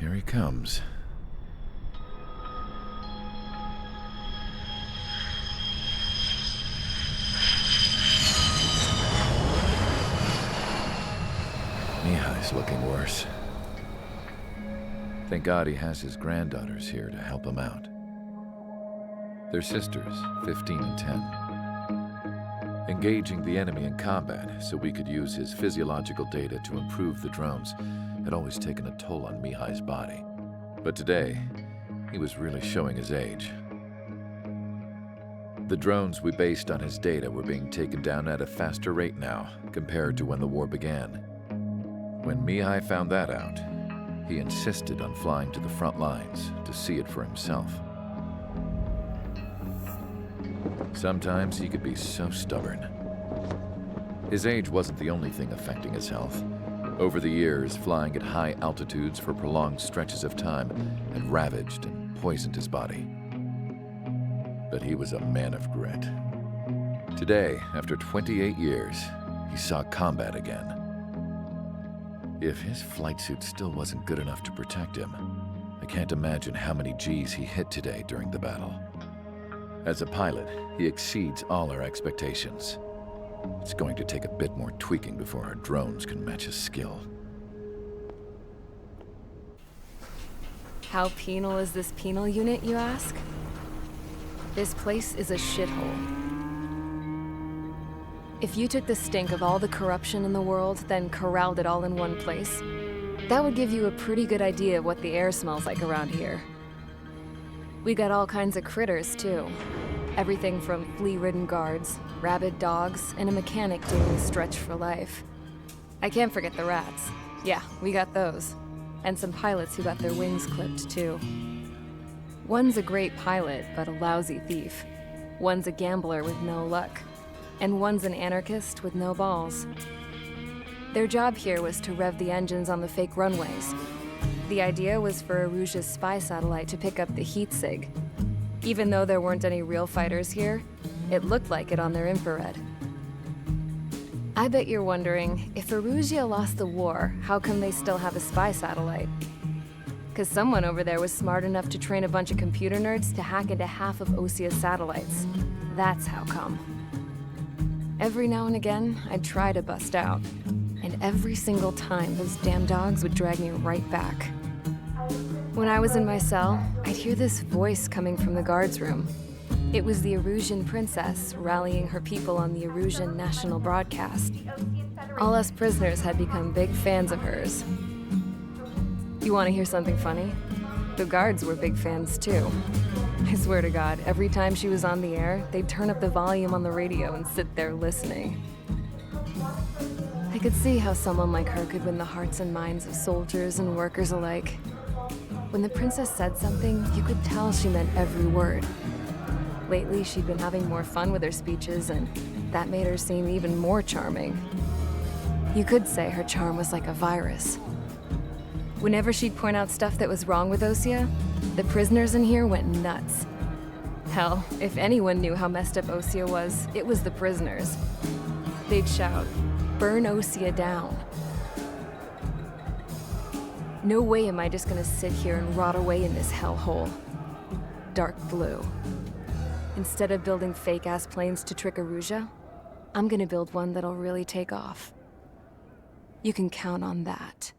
Here he comes. Mihai's looking worse. Thank God he has his granddaughters here to help him out. They're sisters, 15 and 10. Engaging the enemy in combat so we could use his physiological data to improve the drones had always taken a toll on Mihai's body. But today, he was really showing his age. The drones we based on his data were being taken down at a faster rate now compared to when the war began. When Mihai found that out, he insisted on flying to the front lines to see it for himself. Sometimes he could be so stubborn. His age wasn't the only thing affecting his health. Over the years, flying at high altitudes for prolonged stretches of time had ravaged and poisoned his body. But he was a man of grit. Today, after 28 years, he saw combat again. If his flight suit still wasn't good enough to protect him, I can't imagine how many Gs he hit today during the battle. As a pilot, he exceeds all our expectations. It's going to take a bit more tweaking before our drones can match his skill. How penal is this penal unit, you ask? This place is a shithole. If you took the stink of all the corruption in the world, then corralled it all in one place, that would give you a pretty good idea of what the air smells like around here. We got all kinds of critters, too. Everything from flea-ridden guards, rabid dogs, and a mechanic doing a stretch for life. I can't forget the rats. Yeah, we got those. And some pilots who got their wings clipped, too. One's a great pilot, but a lousy thief. One's a gambler with no luck. And one's an anarchist with no balls. Their job here was to rev the engines on the fake runways. The idea was for Aruja's spy satellite to pick up the heat sig. Even though there weren't any real fighters here, it looked like it on their infrared. I bet you're wondering, if Aruja lost the war, how come they still have a spy satellite? 'Cause someone over there was smart enough to train a bunch of computer nerds to hack into half of Osia's satellites. That's how come. Every now and again, I'd try to bust out. And every single time, those damn dogs would drag me right back. When I was in my cell, I'd hear this voice coming from the guards room. It was the Erusian princess rallying her people on the Erusian national broadcast. All us prisoners had become big fans of hers. You want to hear something funny? The guards were big fans too. I swear to God, every time she was on the air, they'd turn up the volume on the radio and sit there listening. I could see how someone like her could win the hearts and minds of soldiers and workers alike. When the princess said something, you could tell she meant every word. Lately, she'd been having more fun with her speeches, and that made her seem even more charming. You could say her charm was like a virus. Whenever she'd point out stuff that was wrong with Osia, the prisoners in here went nuts. Hell, if anyone knew how messed up Osia was, it was the prisoners. They'd shout, "Burn Osia down." No way am I just gonna sit here and rot away in this hellhole. Dark blue. Instead of building fake-ass planes to trick Aruja, I'm gonna build one that'll really take off. You can count on that.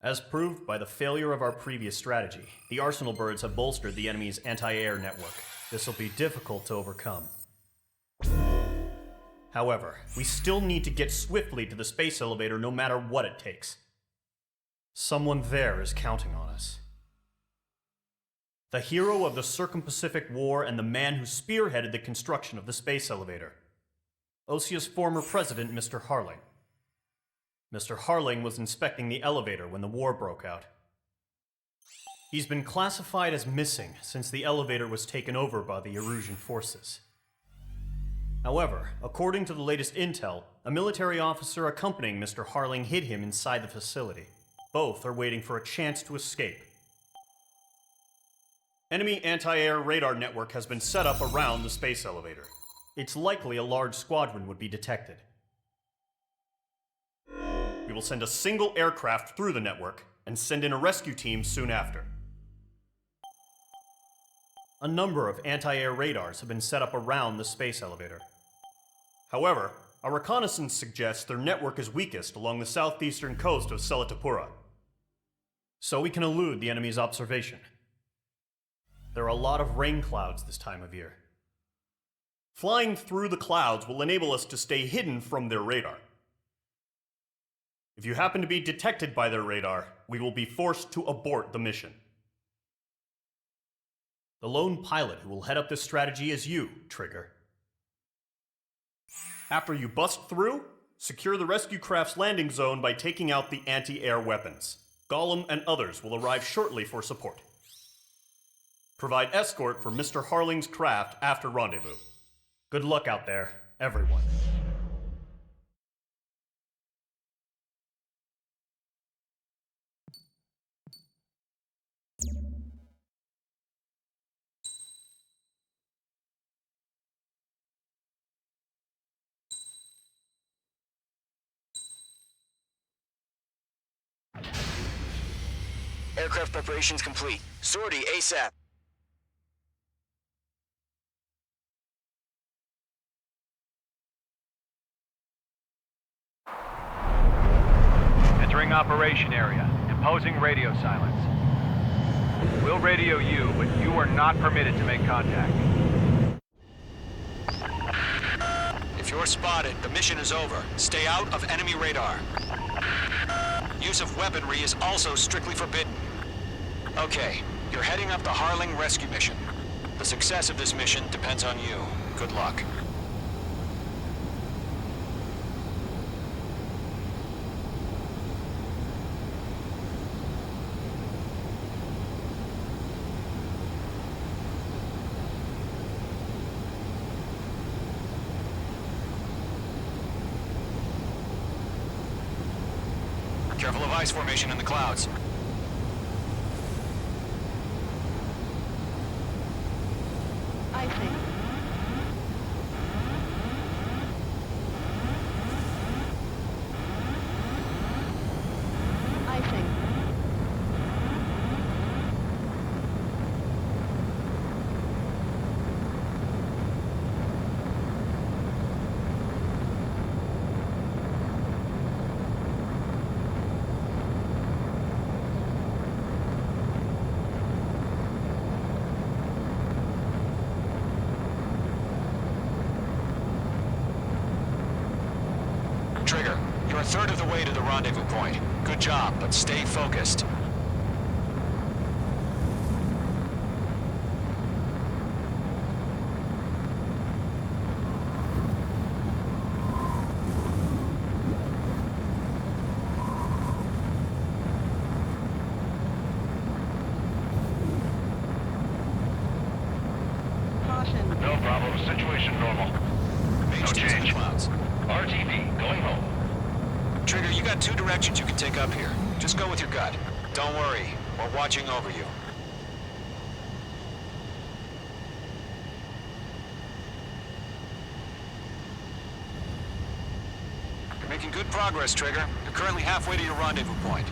As proved by the failure of our previous strategy, the Arsenal birds have bolstered the enemy's anti-air network. This will be difficult to overcome. However, we still need to get swiftly to the space elevator no matter what it takes. Someone there is counting on us. The hero of the Circum-Pacific War and the man who spearheaded the construction of the space elevator. Osia's former president, Mr. Harling. Mr. Harling was inspecting the elevator when the war broke out. He's been classified as missing since the elevator was taken over by the Erusian forces. However, according to the latest intel, a military officer accompanying Mr. Harling hid him inside the facility. Both are waiting for a chance to escape. Enemy anti-air radar network has been set up around the space elevator. It's likely a large squadron would be detected. We will send a single aircraft through the network and send in a rescue team soon after. A number of anti-air radars have been set up around the space elevator. However, our reconnaissance suggests their network is weakest along the southeastern coast of Selatapura, so we can elude the enemy's observation. There are a lot of rain clouds this time of year. Flying through the clouds will enable us to stay hidden from their radar. If you happen to be detected by their radar, we will be forced to abort the mission. The lone pilot who will head up this strategy is you, Trigger. After you bust through, secure the rescue craft's landing zone by taking out the anti-air weapons. Gollum and others will arrive shortly for support. Provide escort for Mr. Harling's craft after rendezvous. Good luck out there, everyone. Aircraft preparations complete. Sortie ASAP. Entering operation area. Imposing radio silence. We'll radio you, but you are not permitted to make contact. If you're spotted, the mission is over. Stay out of enemy radar. Use of weaponry is also strictly forbidden. Okay, you're heading up the Harling rescue mission. The success of this mission depends on you. Good luck. Careful of ice formation in the clouds. Icing. Icing. Trigger, you're a third of the way to the rendezvous point. Good job, but stay focused. Caution. No problem. Situation normal. Mage No stays in the change. clouds. RTB, going home. Trigger, you got two directions you can take up here. Just go with your gut. Don't worry, we're watching over you. You're making good progress, Trigger. You're currently halfway to your rendezvous point.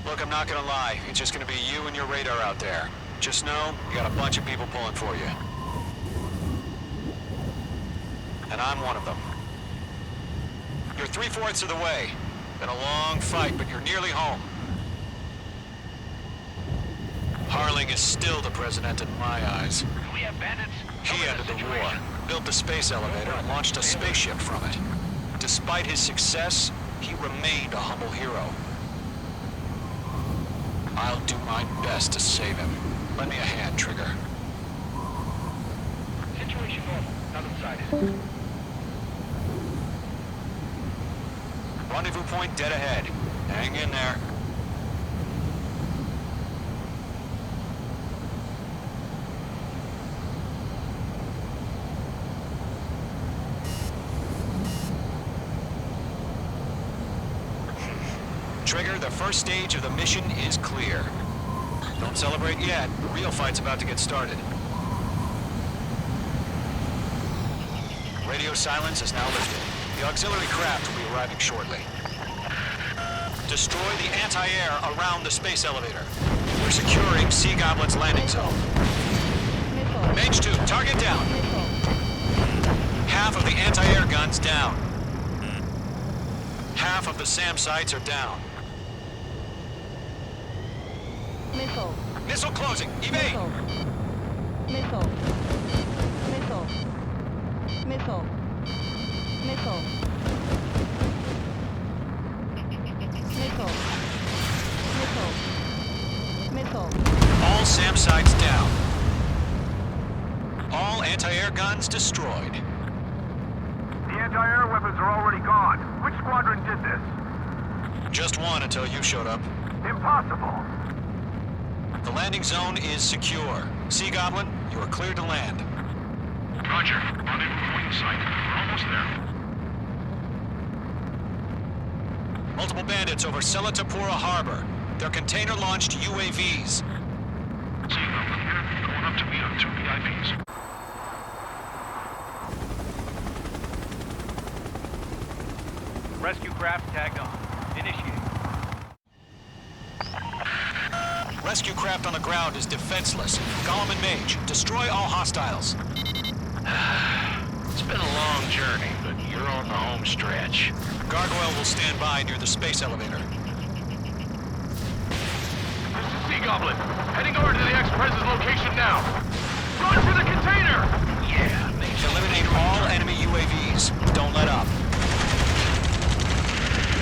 Look, I'm not gonna lie. It's just gonna be you and your radar out there. Just know, you got a bunch of people pulling for you. And I'm one of them. You're 3/4 of the way. Been a long fight, but you're nearly home. Harling is still the president in my eyes. We have bandits. He ended the war, built the space elevator, and launched a spaceship from it. Despite his success, he remained a humble hero. I'll do my best to save him. Lend me a hand, Trigger. Situation normal. Not inside. Rendezvous point dead ahead. Hang in there. Trigger, the first stage of the mission is clear. Don't celebrate yet. The real fight's about to get started. Radio silence is now lifted. The auxiliary craft will be arriving shortly. Destroy the anti-air around the space elevator. We're securing Sea Goblin's landing zone. Mage 2, target down. Half of the anti-air guns down. Half of the SAM sites are down. Missile. Missile closing. Evade. Missile. Missile. Missile. Missile. Missile. Missile. Missile. All SAM sites down. All anti-air guns destroyed. The anti-air weapons are already gone. Which squadron did this? Just one until you showed up. Impossible. The landing zone is secure. Sea Goblin, you are cleared to land. Roger. Rendezvous point in sight. We're almost there. Multiple bandits over Selatapura Harbor. They're container-launched UAVs. Sea Goblin here. Going up to meet on 2 VIPs. Rescue craft tagged on. Initiate. Rescue craft on the ground is defenseless. Gollum and Mage, destroy all hostiles. It's been a long journey, but you're on the home stretch. Gargoyle will stand by near the space elevator. This is Sea Goblin. Heading over to the ex-Prez's location now. Run for the container! Yeah, Mage. Eliminate all enemy UAVs. Don't let up.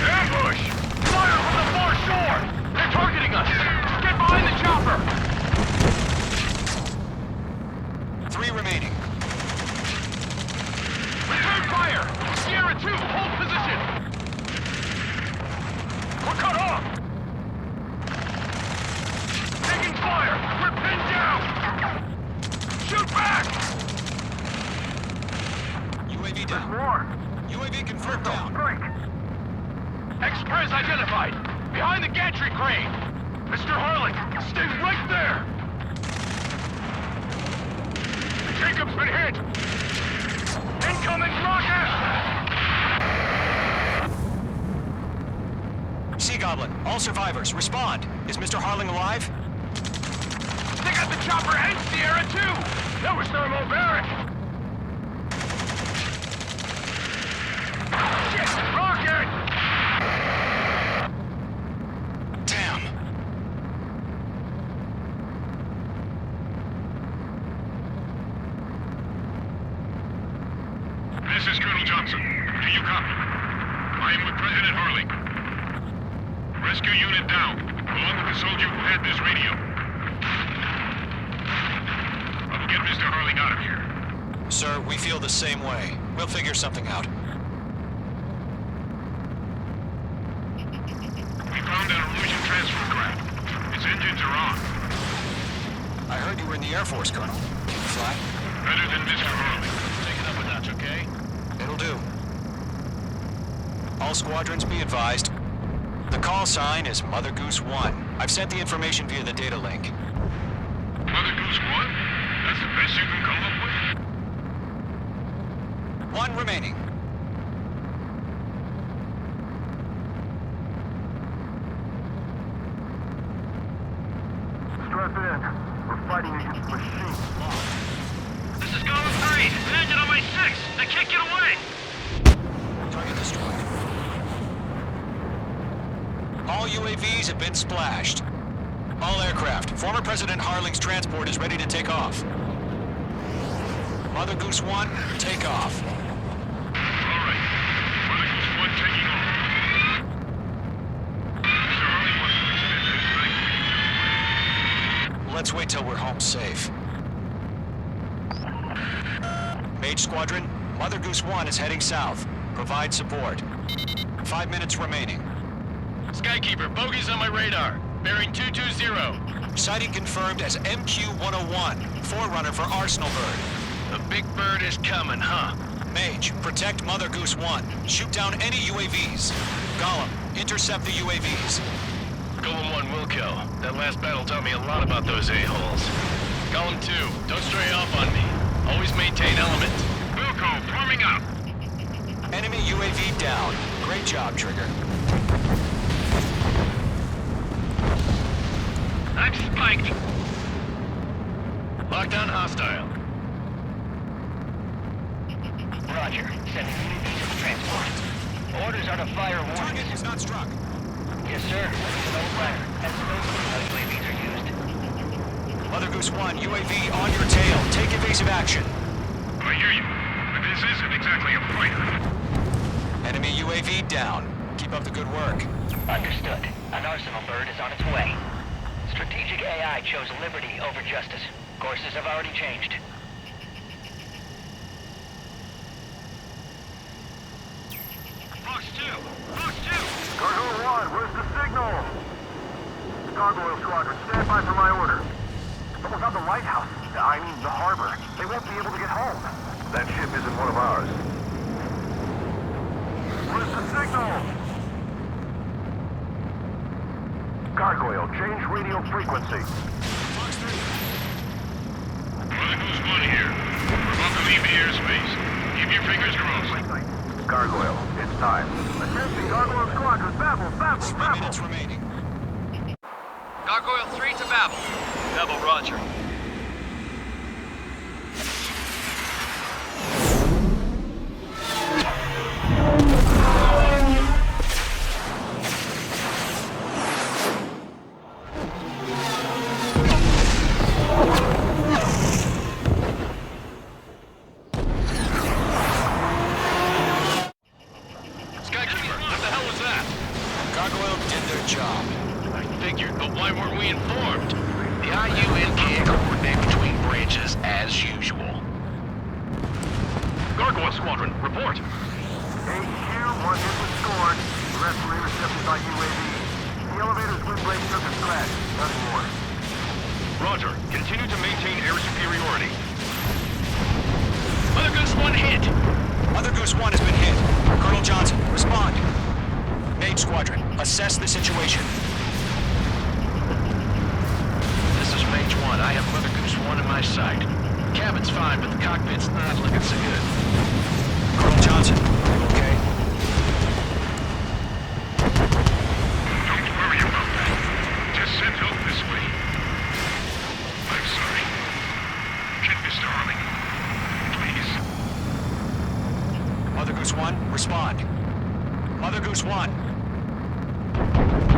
Ambush! Fire from the far shore! They're targeting us! Get behind the chopper! 3 remaining. Return fire! Sierra 2, hold position! We're cut off! Taking fire! We're pinned down! Shoot back! UAV down. More! UAV confirmed down. Strike! Ex-Prez identified! Behind the gantry crane! Mr. Harlan, stay right there! Jacob's been hit! Incoming rocket! Sea Goblin, all survivors, respond. Is Mr. Harling alive? They got the chopper and Sierra too! That was thermobaric! Shit! Rocket! Damn. This is Colonel Johnson. Do you copy? I am with President Harling. Rescue unit down, along with the soldier who had this radio. I will get Mr. Harling out of here. Sir, we feel the same way. We'll figure something out. We found an illusion transfer craft. Its engines are on. I heard you were in the Air Force, Colonel. Can you fly? Better than Mr. Harling. Take it up a notch, okay? It'll do. All squadrons be advised. The call sign is Mother Goose 1. I've sent the information via the data link. Mother Goose 1? That's the best you can come up with? 1 remaining. Strap in. We're fighting against machines. This is Golem 3. Landed on my 6. I can't get away. Target destroyed. All UAVs have been splashed. All aircraft. Former President Harling's transport is ready to take off. Mother Goose 1, take off. All right. Mother Goose 1 taking off. Mr. Harling wants to extend his thanks. Let's wait till we're home safe. Mage Squadron, Mother Goose 1 is heading south. Provide support. 5 minutes remaining. Skykeeper, bogeys on my radar. Bearing 220. Sighting confirmed as MQ-101, forerunner for Arsenal Bird. The big bird is coming, huh? Mage, protect Mother Goose 1. Shoot down any UAVs. Gollum, intercept the UAVs. Golem 1 will kill. That last battle taught me a lot about those a-holes. Golem 2, don't stray off on me. Always maintain element. Wilco, forming up. Enemy UAV down. Great job, Trigger. I'm spiked. Lockdown hostile. Roger. Sending UAVs to transport. Orders are to fire warnings. Target is not struck. Yes, sir. No fire. That's supposed how UAVs are used. Mother Goose 1, UAV on your tail. Take evasive action. I hear you, but this isn't exactly a fighter. Enemy UAV down. Keep up the good work. Understood. An arsenal bird is on its way. Strategic AI chose liberty over justice. Courses have already changed. Fox 2! Fox 2! Gargoyle 1, where's the signal? Gargoyle Squadron, stand by for my order. Someone's on the lighthouse. I mean, the harbor. They won't be able to get home. That ship isn't one of ours. Where's the signal? Gargoyle, change radio frequency. Fox 3. Mother Goose 1 here. We're about to leave the airspace. Keep your fingers crossed. Gargoyle, it's time. Attention, Gargoyle Squadron, Babel, 3 minutes remaining. Gargoyle 3 to Babel. Babel, roger. Skykeeper, what the hell was that? Gargoyle did their job. I figured, but why weren't we informed? The IUN can't coordinate between branches as usual. Gargoyle Squadron, report. AQ, 1 hit was scored. The rest were intercepted by UAV. The elevator's windbreak took a scratch. Nothing more. Roger. Continue to maintain air superiority. Mother Goose 1 hit! Mother Goose 1 has been hit. Colonel Johnson, respond. Mage Squadron, assess the situation. This is Mage 1. I have Mother Goose 1 in my sight. Cabin's fine, but the cockpit's not looking so good. Colonel Johnson, okay? Don't worry about that. Just send help this way. I'm sorry. Get Mr. Harling. Please. Mother Goose 1, respond. Mother Goose 1.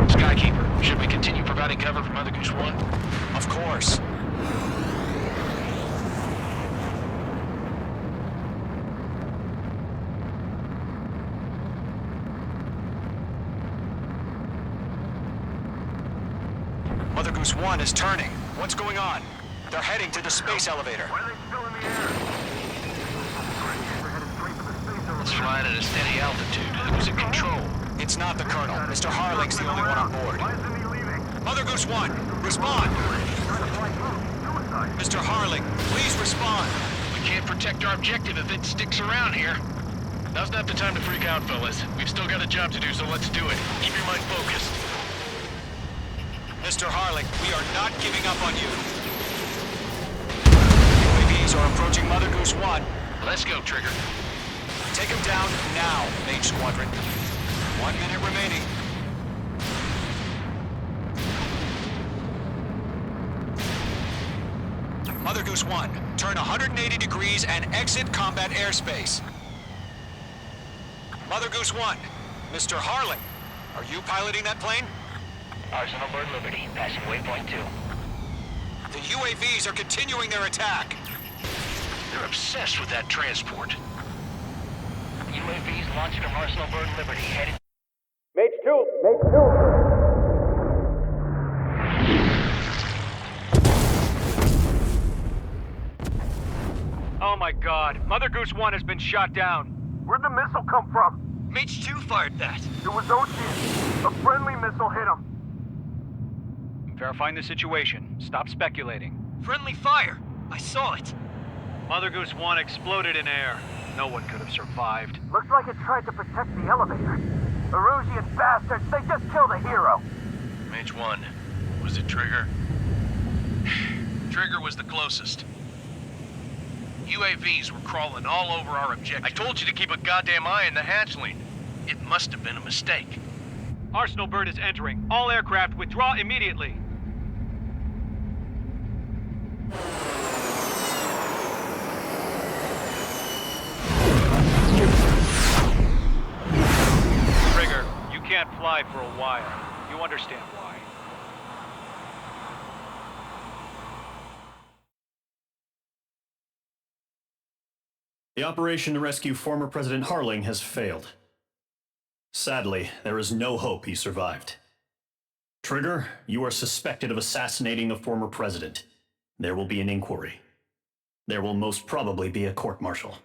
Skykeeper, should we continue providing cover for Mother Goose 1? Of course. Mother Goose 1 is turning. What's going on? They're heading to the space elevator. Why are they still in the air? We're headed straight for the space elevator. It's flying at a steady altitude. Who's in control? It's not the Colonel. Mr. Harling's the only one on board. Why isn't he leaving? Mother Goose 1, respond! Trying to fly through. Suicide. Mr. Harling, please respond! We can't protect our objective if it sticks around here. Now's not the time to freak out, fellas. We've still got a job to do, so let's do it. Keep your mind focused. Mr. Harling, we are not giving up on you. UAVs are approaching Mother Goose 1. Let's go, Trigger. Take him down now, Mage Squadron. 1 minute remaining. Mother Goose 1, turn 180 degrees and exit combat airspace. Mother Goose 1, Mr. Harling, are you piloting that plane? Arsenal Bird Liberty, passing waypoint 2. The UAVs are continuing their attack. They're obsessed with that transport. UAVs launched from Arsenal Bird Liberty, headed... Oh my god, Mother Goose 1 has been shot down. Where'd the missile come from? Mage 2 fired that. It was Ocean. A friendly missile hit him. Verifying the situation. Stop speculating. Friendly fire! I saw it! Mother Goose 1 exploded in air. no one could have survived. Looks like it tried to protect the elevator. Erusian bastards, they just killed a hero. Which one? Was it Trigger? Trigger was the closest. UAVs were crawling all over our objective. I told you to keep a goddamn eye on the hatchling. It must have been a mistake. Arsenal bird is entering. All aircraft withdraw immediately. Trigger, you can't fly for a while. You understand why. The operation to rescue former President Harling has failed. Sadly, there is no hope he survived. Trigger, you are suspected of assassinating the former president. There will be an inquiry. There will most probably be a court-martial.